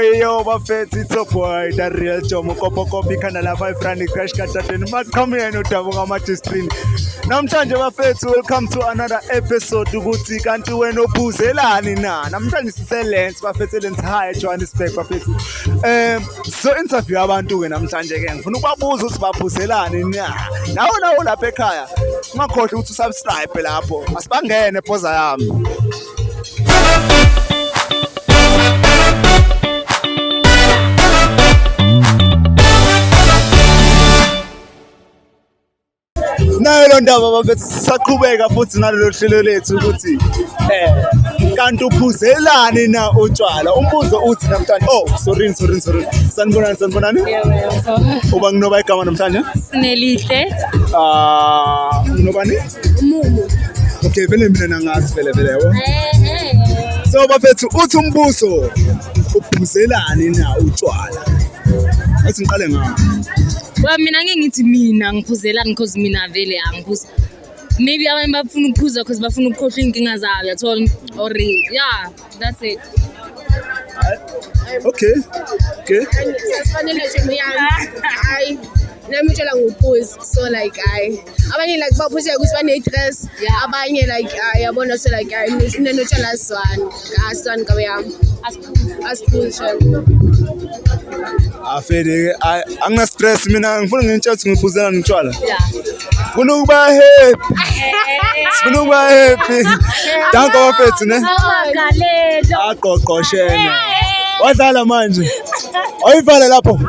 yo, bafethu, it's a boy, the real Jomo Kopo Kopi kana la 5 rand crash katateni come here no dabu ngamathi screen. Namhlanje bafethu, welcome to another episode ukuthi kanti wena ophuzelani na. Namhlanje siselense bafethu Lens High Johannesburg bafethu. So interview abantu ke namhlanje ke ngifuna ukubabuza ukuthi baphuzelani na. Nawo lapha ekhaya. Ungakhohlwa ukuthi subscribe lapho. Asibangene phoza yami. Nayo lo ndaba bafethu sisaqhubeka futhi nalelo hlelo lethu ukuthi kanti uphuzelani na utshwala. Umbuzo uthi namhlanje sorry sanibonani uba nginoba igama namhlanje Sinelihle nobani Mumu. Okay vele mina nangazi vele yabo so bafethu uthi umbuzo uphuzelani na utshwala athi ngiqale ngawo. Well, mina ngithi mina ngiphuzelani because mina vele angiphuza. Maybe abanye bafuna ukuphuza because bafuna ukukhohlwa inkinga zabo yathola or yeah, that's it. Okay. Sasifanele nje hayi nami utshela ngophuza so like abanye like baphuza ukuthi bane-stress abanye like yabona so like unenotshela aswan kabe yami asiphuza afede angina stress mina ngifuna ngintshela ngiphuzelana ngitshwala Yeah. Funa ukuba happy danke bafethu ne Galelo. aqoqoshene wadlala manje ayivala lapho